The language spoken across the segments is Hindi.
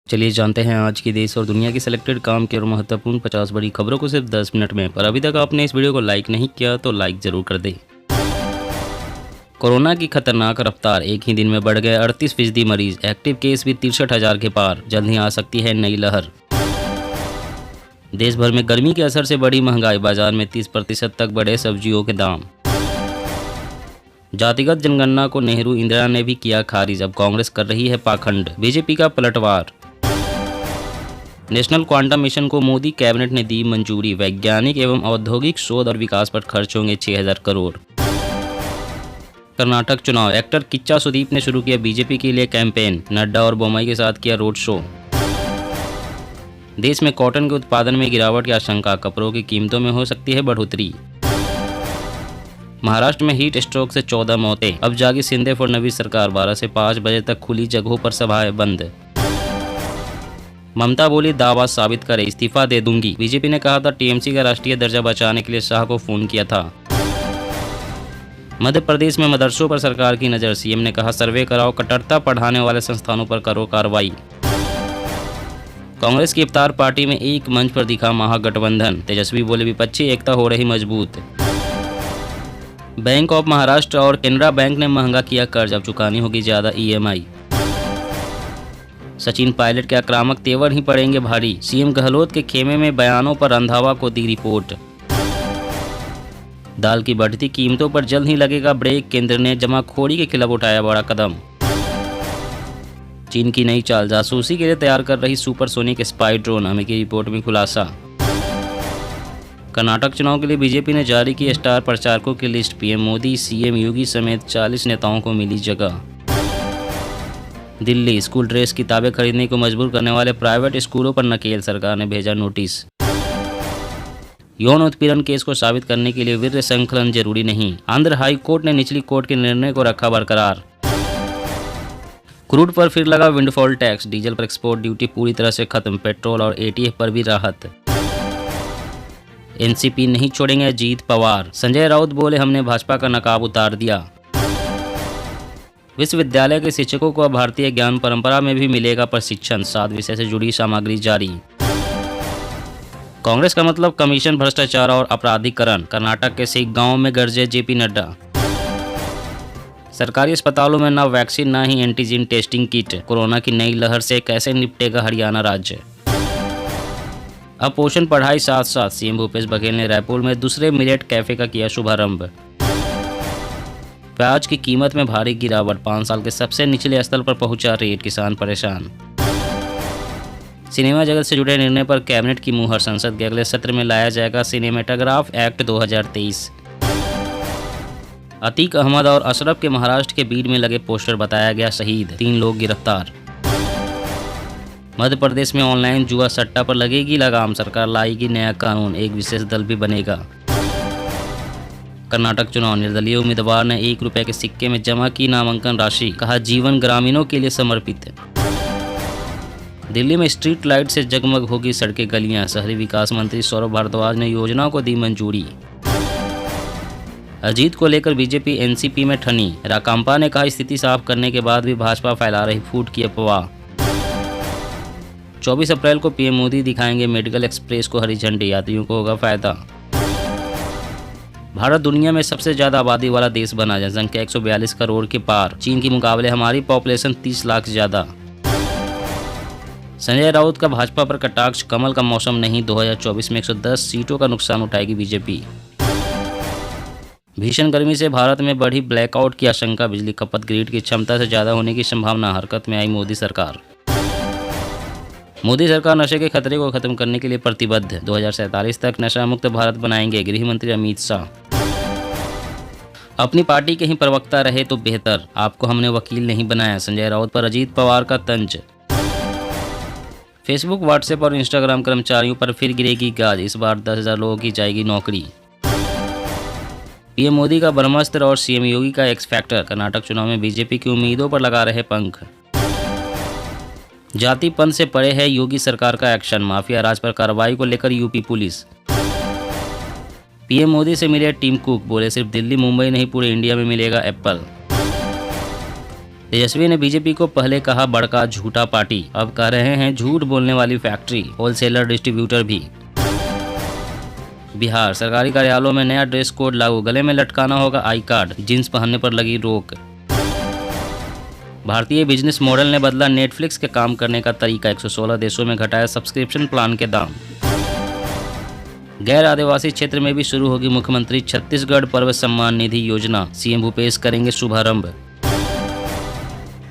चलिए जानते हैं आज की देश और दुनिया की सिलेक्टेड काम की और महत्वपूर्ण 50 बड़ी खबरों को सिर्फ 10 मिनट में। पर अभी तक आपने इस वीडियो को लाइक नहीं किया तो लाइक जरूर कर दें। कोरोना की खतरनाक रफ्तार, एक ही दिन में बढ़ गए 38% मरीज, एक्टिव केस भी 63,000 के पार। जल्द ही आ सकती है नई लहर। देश भर में गर्मी के असर से बढ़ी महंगाई, बाजार में 30% तक बढ़े सब्जियों के दाम। जातिगत जनगणना को नेहरू इंदिरा ने भी किया खारिज, अब कांग्रेस कर रही है पाखंड। बीजेपी का पलटवार। नेशनल क्वांटम मिशन को मोदी कैबिनेट ने दी मंजूरी, वैज्ञानिक एवं औद्योगिक शोध और विकास पर खर्च होंगे 6,000 करोड़। कर्नाटक चुनाव, एक्टर किच्चा सुदीप ने शुरू किया बीजेपी के लिए कैंपेन, नड्डा और बोम्मई के साथ किया रोड शो। देश में कॉटन के उत्पादन में गिरावट की आशंका, कपड़ों की कीमतों में हो सकती है बढ़ोतरी। महाराष्ट्र में हीट स्ट्रोक से 14 मौतें, अब जागी शिंदे फडणवीस सरकार, 12 से 5 बजे तक खुली जगहों पर सभाएं बंद। ममता बोली दावा साबित करे, इस्तीफा दे दूंगी। बीजेपी ने कहा था टीएमसी का राष्ट्रीय दर्जा बचाने के लिए शाह को फोन किया था। मध्य प्रदेश में मदरसों पर सरकार की नज़र, सीएम ने कहा सर्वे कराओ, कट्टरता पढ़ाने वाले संस्थानों पर करो कार्रवाई। कांग्रेस की इफ्तार पार्टी में एक मंच पर दिखा महागठबंधन, तेजस्वी बोले विपक्षी एकता हो रही मजबूत। बैंक ऑफ महाराष्ट्र और केनरा बैंक ने महंगा किया कर्ज, अब चुकानी होगी ज्यादा ईएमआई। सचिन पायलट के आक्रामक तेवर ही पड़ेंगे भारी, सीएम गहलोत के खेमे में बयानों पर रंधावा को दी रिपोर्ट। दाल की बढ़ती कीमतों पर जल्द ही लगेगा ब्रेक, केंद्र ने जमाखोरी के खिलाफ उठाया बड़ा कदम। चीन की नई चाल, जासूसी के लिए तैयार कर रही सुपरसोनिक स्पाई ड्रोन, अमेरिकी रिपोर्ट में खुलासा। कर्नाटक चुनाव के लिए बीजेपी ने जारी की स्टार प्रचारकों की लिस्ट, पीएम मोदी, सीएम योगी समेत 40 नेताओं को मिली जगह। दिल्ली, स्कूल ड्रेस किताबें खरीदने को मजबूर करने वाले प्राइवेट स्कूलों पर नकेल, सरकार ने भेजा नोटिस। यौन उत्पीड़न केस को साबित करने के लिए वीर्य संकलन जरूरी नहीं, आंध्र हाई कोर्ट ने निचली कोर्ट के निर्णय को रखा बरकरार। क्रूड पर फिर लगा विंडफॉल टैक्स, डीजल पर एक्सपोर्ट ड्यूटी पूरी तरह से खत्म, पेट्रोल और एटीएफ पर भी राहत। एनसीपी नहीं छोड़ेंगे अजीत पवार, संजय राउत बोले हमने भाजपा का नकाब उतार दिया। विश्वविद्यालय के शिक्षकों को अब भारतीय ज्ञान परंपरा में भी मिलेगा प्रशिक्षण, 7 विषय से जुड़ी सामग्री जारी। कांग्रेस का मतलब कमीशन, भ्रष्टाचार और अपराधीकरण, कर्नाटक के सिख गांव में गरजे जेपी नड्डा। सरकारी अस्पतालों में न वैक्सीन न ही एंटीजन टेस्टिंग किट, कोरोना की नई लहर से कैसे निपटेगा हरियाणा राज्य। अब पोषण पढ़ाई साथ साथ, सीएम भूपेश बघेल ने रायपुर में दूसरे मिलेट कैफे का किया शुभारंभ। प्याज की कीमत में भारी गिरावट, 5 साल के सबसे निचले स्तर पर पहुंचा रेट, किसान परेशान। सिनेमा जगत से जुड़े निर्णय पर कैबिनेट की मुहर, संसद के अगले सत्र में लाया जाएगा सिनेमेटोग्राफ एक्ट 2023। अतीक अहमद और अशरफ के महाराष्ट्र के बीड में लगे पोस्टर बताया गया शहीद, 3 लोग गिरफ्तार। मध्य प्रदेश में ऑनलाइन जुआ सट्टा पर लगेगी लगाम, सरकार लाएगी नया कानून, एक विशेष दल भी बनेगा। कर्नाटक चुनाव, निर्दलीय उम्मीदवार ने 1 रुपए के सिक्के में जमा की नामांकन राशि, कहा जीवन ग्रामीणों के लिए समर्पित। दिल्ली में स्ट्रीट लाइट से जगमग होगी सड़कें गलियां, शहरी विकास मंत्री सौरभ भारद्वाज ने योजना को दी मंजूरी। अजीत को लेकर बीजेपी एनसीपी में ठनी, राकांपा ने कहा स्थिति साफ करने के बाद भी भाजपा फैला रही फूट की अफवाह। 24 अप्रैल को पीएम मोदी दिखाएंगे मेडिकल एक्सप्रेस को हरी झंडी, यात्रियों को होगा फायदा। भारत दुनिया में सबसे ज्यादा आबादी वाला देश बना, जनसंख्या 142 करोड़ के पार, चीन के मुकाबले हमारी पॉपुलेशन 30 लाख से ज्यादा। संजय राउत का भाजपा पर कटाक्ष, कमल का मौसम नहीं, 2024 में 110 सीटों का नुकसान उठाएगी बीजेपी। भीषण गर्मी से भारत में बढ़ी ब्लैकआउट की आशंका, बिजली खपत ग्रिड की क्षमता से ज्यादा होने की संभावना, हरकत में आई मोदी सरकार। मोदी सरकार नशे के खतरे को खत्म करने के लिए प्रतिबद्ध, 2047 तक नशा मुक्त भारत बनाएंगे, गृह मंत्री अमित शाह। अपनी पार्टी के ही प्रवक्ता रहे तो बेहतर, आपको हमने वकील नहीं बनाया, संजय राउत पर अजीत पवार का तंज। फेसबुक, व्हाट्सएप और इंस्टाग्राम कर्मचारियों पर फिर गिरेगी गाज, इस बार 10,000 लोगों की जाएगी नौकरी। पीएम मोदी का ब्रह्मास्त्र और सीएम योगी का एक्स फैक्टर, कर्नाटक चुनाव में बीजेपी की उम्मीदों पर लगा रहे पंख। जातिपंथ से परे है योगी सरकार का एक्शन, माफिया राज पर कार्रवाई को लेकर यूपी पुलिस। पीएम मोदी से मिले टिम कुक, बोले सिर्फ दिल्ली मुंबई नहीं पूरे इंडिया में मिलेगा एप्पल। तेजस्वी ने बीजेपी को पहले कहा बड़का झूठा पार्टी, अब कह रहे हैं झूठ बोलने वाली फैक्ट्री, होलसेलर डिस्ट्रीब्यूटर भी। बिहार सरकारी कार्यालयों में नया ड्रेस कोड लागू, गले में लटकाना होगा आई कार्ड, जींस पहनने पर लगी रोक। भारतीय बिजनेस मॉडल ने बदला नेटफ्लिक्स के काम करने का तरीका, 116 देशों में घटाया सब्सक्रिप्शन प्लान के दाम। गैर आदिवासी क्षेत्र में भी शुरू होगी मुख्यमंत्री छत्तीसगढ़ पर्वत सम्मान निधि योजना, सीएम भूपेश करेंगे शुभारंभ।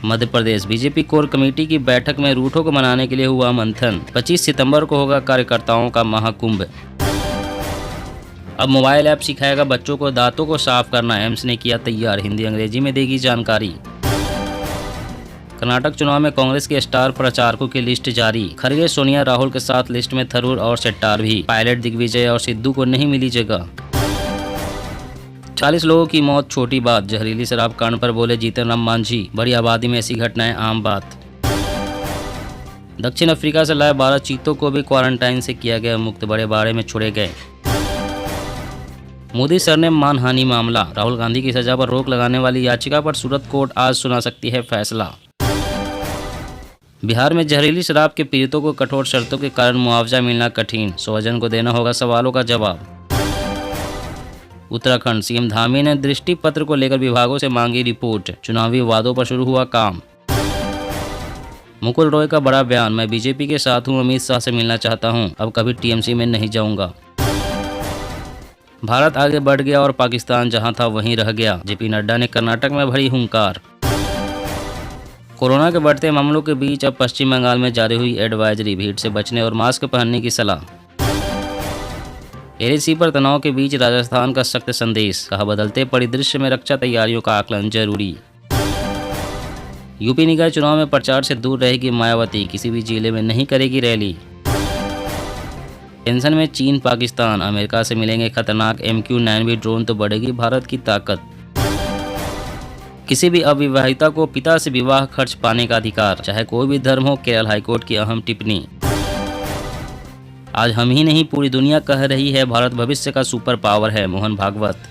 Madhya Pradesh BJP core committee की बैठक में रूठों को मनाने के लिए हुआ मंथन, 25 सितंबर को होगा कार्यकर्ताओं का महाकुंभ। अब मोबाइल ऐप सिखाएगा बच्चों को दांतों को साफ करना, एम्स ने किया तैयार, हिंदी अंग्रेजी में देगी जानकारी। कर्नाटक चुनाव में कांग्रेस के स्टार प्रचारकों की लिस्ट जारी, खरगे सोनिया राहुल के साथ लिस्ट में थरूर और शेट्टार भी, पायलट दिग्विजय और सिद्धू को नहीं मिली जगह। 40 लोगों की मौत छोटी बात, जहरीली शराब कांड पर बोले जीतन राम मांझी, बड़ी आबादी में ऐसी घटनाएं आम बात। दक्षिण अफ्रीका से लाए 12 चीतों को भी क्वारंटाइन से किया गया मुक्त, बड़े बाड़े में छोड़े गए। मोदी सर ने मानहानि मामला, राहुल गांधी की सजा पर रोक लगाने वाली याचिका पर सूरत कोर्ट आज सुना सकती है फैसला। बिहार में जहरीली शराब के पीड़ितों को कठोर शर्तों के कारण मुआवजा मिलना कठिन, स्वजन को देना होगा सवालों का जवाब। उत्तराखंड सीएम धामी ने दृष्टि पत्र को लेकर विभागों से मांगी रिपोर्ट, चुनावी वादों पर शुरू हुआ काम। मुकुल रॉय का बड़ा बयान, मैं बीजेपी के साथ हूं, अमित शाह से मिलना चाहता हूं, अब कभी टीएमसी में नहीं जाऊंगा। भारत आगे बढ़ गया और पाकिस्तान जहां था वहीं रह गया, जेपी नड्डा ने कर्नाटक में भरी हुंकार। कोरोना के बढ़ते मामलों के बीच अब पश्चिम बंगाल में जारी हुई एडवाइजरी, भीड़ से बचने और मास्क पहनने की सलाह। एलएसी पर तनाव के बीच राजस्थान का सख्त संदेश, कहा बदलते परिदृश्य में रक्षा तैयारियों का आकलन जरूरी। यूपी निकाय चुनाव में प्रचार से दूर रहेगी मायावती, किसी भी जिले में नहीं करेगी रैली। टेंशन में चीन पाकिस्तान, अमेरिका से मिलेंगे खतरनाक MQ-9 ड्रोन तो बढ़ेगी भारत की ताकत। किसी भी अविवाहिता को पिता से विवाह खर्च पाने का अधिकार, चाहे कोई भी धर्म हो, केरल हाईकोर्ट की अहम टिप्पणी। आज हम ही नहीं पूरी दुनिया कह रही है भारत भविष्य का सुपर पावर है, मोहन भागवत।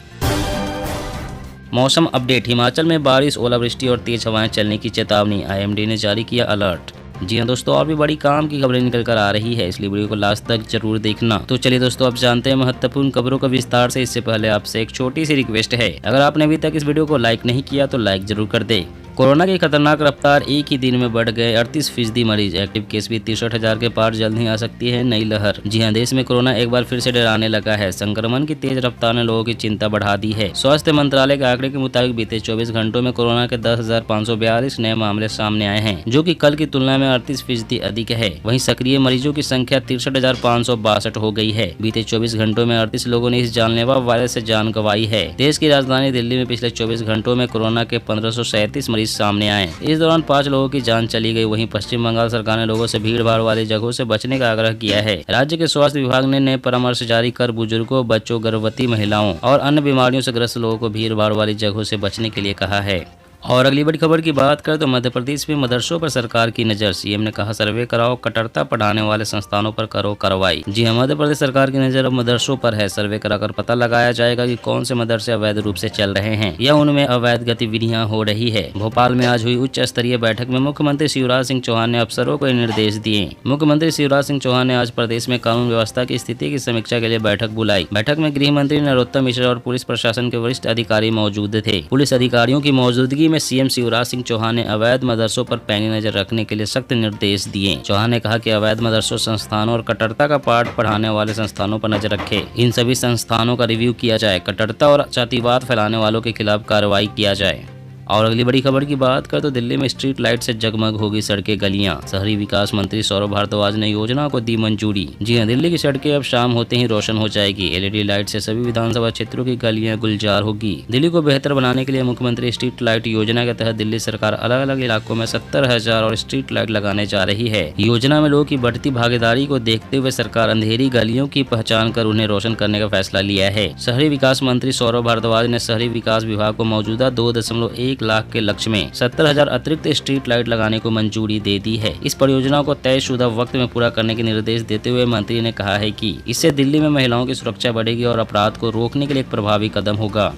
मौसम अपडेट, हिमाचल में बारिश, ओलावृष्टि और तेज हवाएं चलने की चेतावनी, IMD ने जारी किया अलर्ट। जी हाँ दोस्तों, और भी बड़ी काम की खबरें निकल कर आ रही है, इसलिए वीडियो को लास्ट तक जरूर देखना। तो चलिए दोस्तों, अब जानते हैं महत्वपूर्ण खबरों का विस्तार से। इससे पहले आपसे एक छोटी सी रिक्वेस्ट है, अगर आपने अभी तक इस वीडियो को लाइक नहीं किया तो लाइक जरूर कर दे। कोरोना की खतरनाक रफ्तार, एक ही दिन में बढ़ गए 38% मरीज, एक्टिव केस भी 63,000 के पार, जल्द ही आ सकती है नई लहर। जी हां, देश में कोरोना एक बार फिर से डराने लगा है। संक्रमण की तेज रफ्तार ने लोगों की चिंता बढ़ा दी है। स्वास्थ्य मंत्रालय के आंकड़े के मुताबिक बीते 24 घंटों में कोरोना के 10,542 नए मामले सामने आए हैं, जो कि कल की तुलना में 38% अधिक है। वहीं सक्रिय मरीजों की संख्या 63,562 हो गई है। बीते 24 घंटों में 38 लोगों ने इस जानलेवा वायरस से जान गंवाई है। देश की राजधानी दिल्ली में पिछले 24 घंटों में कोरोना के 1537 मरीज सामने आए। इस दौरान 5 लोगों की जान चली गई। वहीं पश्चिम बंगाल सरकार ने लोगों से भीड़ भाड़ वाली जगहों से बचने का आग्रह किया है। राज्य के स्वास्थ्य विभाग ने नए परामर्श जारी कर बुजुर्गों, बच्चों, गर्भवती महिलाओं और अन्य बीमारियों से ग्रस्त लोगों को भीड़ भाड़ वाली जगहों से बचने के लिए कहा है। और अगली बड़ी खबर की बात करें तो मध्य प्रदेश में मदरसों पर सरकार की नजर, सीएम ने कहा सर्वे कराओ, कट्टरता पढ़ाने वाले संस्थानों पर करो कार्रवाई। जी हां, मध्य प्रदेश सरकार की नजर अब मदरसों पर है। सर्वे कराकर पता लगाया जाएगा कि कौन से मदरसे अवैध रूप से चल रहे हैं या उनमें अवैध गतिविधियां हो रही है। भोपाल में आज हुई उच्च स्तरीय बैठक में मुख्यमंत्री शिवराज सिंह चौहान ने अफसरों को निर्देश दिए। मुख्यमंत्री शिवराज सिंह चौहान ने आज प्रदेश में कानून व्यवस्था की स्थिति की समीक्षा के लिए बैठक बुलाई। बैठक में गृह मंत्री नरोत्तम मिश्रा और पुलिस प्रशासन के वरिष्ठ अधिकारी मौजूद थे। पुलिस अधिकारियों की मौजूदगी में सीएम शिवराज सिंह चौहान ने अवैध मदरसों पर पैनी नजर रखने के लिए सख्त निर्देश दिए। चौहान ने कहा कि अवैध मदरसों संस्थानों और कट्टरता का पाठ पढ़ाने वाले संस्थानों पर नजर रखे। इन सभी संस्थानों का रिव्यू किया जाए, कट्टरता और जातिवाद फैलाने वालों के खिलाफ कार्रवाई किया जाए। और अगली बड़ी खबर की बात करें तो दिल्ली में स्ट्रीट लाइट से जगमग होगी सड़कें गलियां, शहरी विकास मंत्री सौरभ भारद्वाज ने योजना को दी मंजूरी। जी हां, दिल्ली की सड़कें अब शाम होते ही रोशन हो जाएगी। LED लाइट से सभी विधानसभा क्षेत्रों की गलियां गुलजार होगी। दिल्ली को बेहतर बनाने के लिए मुख्यमंत्री स्ट्रीट लाइट योजना के तहत दिल्ली सरकार अलग अलग इलाकों में 70,000 और स्ट्रीट लाइट लगाने जा रही है। योजना में लोगों की बढ़ती भागीदारी को देखते हुए सरकार अंधेरी गलियों की पहचान कर उन्हें रोशन करने का फैसला लिया है। शहरी विकास मंत्री सौरभ भारद्वाज ने शहरी विकास विभाग को मौजूदा 2.1 लाख के लक्ष्य में 70,000 अतिरिक्त स्ट्रीट लाइट लगाने को मंजूरी दे दी है। इस परियोजना को तयशुदा वक्त में पूरा करने के निर्देश देते हुए मंत्री ने कहा है कि इससे दिल्ली में महिलाओं की सुरक्षा बढ़ेगी और अपराध को रोकने के लिए एक प्रभावी कदम होगा।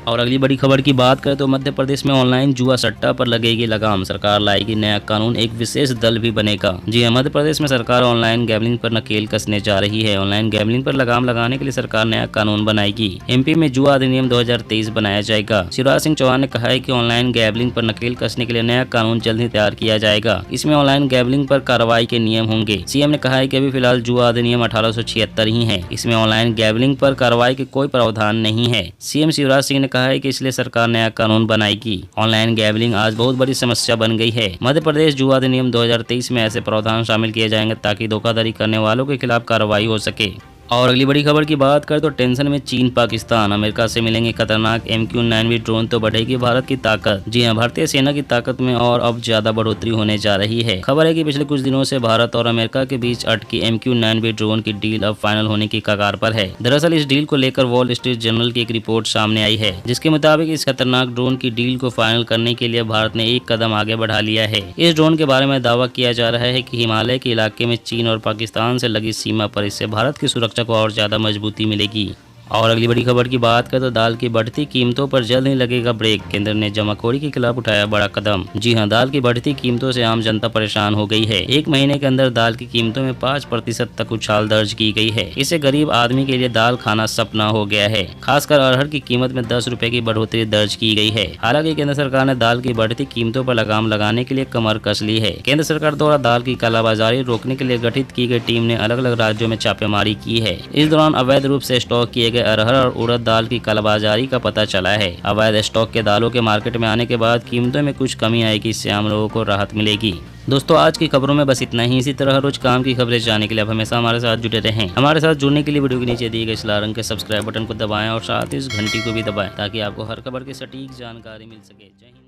और अगली बड़ी खबर की बात करें तो मध्य प्रदेश में ऑनलाइन जुआ सट्टा पर लगेगी लगाम, सरकार लाएगी नया कानून, एक विशेष दल भी बनेगा। जी हां, मध्य प्रदेश में सरकार ऑनलाइन गैम्बलिंग पर नकेल कसने जा रही है। ऑनलाइन गैम्बलिंग पर लगाम लगाने के लिए सरकार नया कानून बनाएगी। एमपी में जुआ अधिनियम 2023 बनाया जाएगा। शिवराज सिंह चौहान ने कहा है कि ऑनलाइन गैम्बलिंग पर नकेल कसने के लिए नया कानून जल्द ही तैयार किया जाएगा। इसमें ऑनलाइन गैम्बलिंग पर कार्रवाई के नियम होंगे। सीएम ने कहा है कि अभी फिलहाल जुआ अधिनियम 1876 ही है, इसमें ऑनलाइन गैम्बलिंग पर कार्रवाई के कोई प्रावधान नहीं है। सीएम शिवराज सिंह ने कहा है कि इसलिए सरकार नया कानून बनाएगी। ऑनलाइन गैम्बलिंग आज बहुत बड़ी समस्या बन गई है। मध्य प्रदेश जुआ अधिनियम 2023 में ऐसे प्रावधान शामिल किए जाएंगे ताकि धोखाधड़ी करने वालों के खिलाफ कार्रवाई हो सके। और अगली बड़ी खबर की बात करें तो टेंशन में चीन पाकिस्तान, अमेरिका से मिलेंगे खतरनाक MQ-9 ड्रोन तो बढ़ेगी भारत की ताकत। जी हां, भारतीय सेना की ताकत में और अब ज्यादा बढ़ोतरी होने जा रही है। खबर है कि पिछले कुछ दिनों से भारत और अमेरिका के बीच अटकी MQ-9 ड्रोन की डील अब फाइनल होने की कगार पर है। दरअसल इस डील को लेकर वॉल स्ट्रीट जर्नल की एक रिपोर्ट सामने आई है, जिसके मुताबिक इस खतरनाक ड्रोन की डील को फाइनल करने के लिए भारत ने एक कदम आगे बढ़ा लिया है। इस ड्रोन के बारे में दावा किया जा रहा है कि हिमालय के इलाके में चीन और पाकिस्तान से लगी सीमा पर इससे भारत की सुरक्षा को और ज्यादा मजबूती मिलेगी। और अगली बड़ी खबर की बात करें तो दाल की बढ़ती कीमतों पर जल्द ही लगेगा ब्रेक, केंद्र ने जमाखोरी के खिलाफ उठाया बड़ा कदम। जी हां, दाल की बढ़ती कीमतों से आम जनता परेशान हो गई है। एक महीने के अंदर दाल की कीमतों में 5% तक उछाल दर्ज की गई है। इससे गरीब आदमी के लिए दाल खाना सपना हो गया है। खासकर अरहर की कीमत में 10 रुपए की बढ़ोतरी दर्ज की गई है। हालांकि केंद्र सरकार ने दाल की बढ़ती कीमतों पर लगाम लगाने के लिए कमर कस ली है। केंद्र सरकार द्वारा दाल की कालाबाजारी रोकने के लिए गठित की गई टीम ने अलग अलग राज्यों में छापेमारी की है। इस दौरान अवैध रूप से स्टॉक किए गए अरहर और उड़द दाल की कालाबाजारी का पता चला है। अवैध स्टॉक के दालों के मार्केट में आने के बाद कीमतों में कुछ कमी आएगी, इससे आम लोगों को राहत मिलेगी। दोस्तों, आज की खबरों में बस इतना ही। इसी तरह रोज काम की खबरें जानने के लिए आप हमेशा हमारे साथ जुड़े रहें। हमारे साथ जुड़ने के लिए वीडियो के नीचे दिए गए इस लाल रंग के सब्सक्राइब बटन को दबाएं और साथ ही इस घंटी को भी दबाएं ताकि आपको हर खबर की सटीक जानकारी मिल सके। जय हिंद।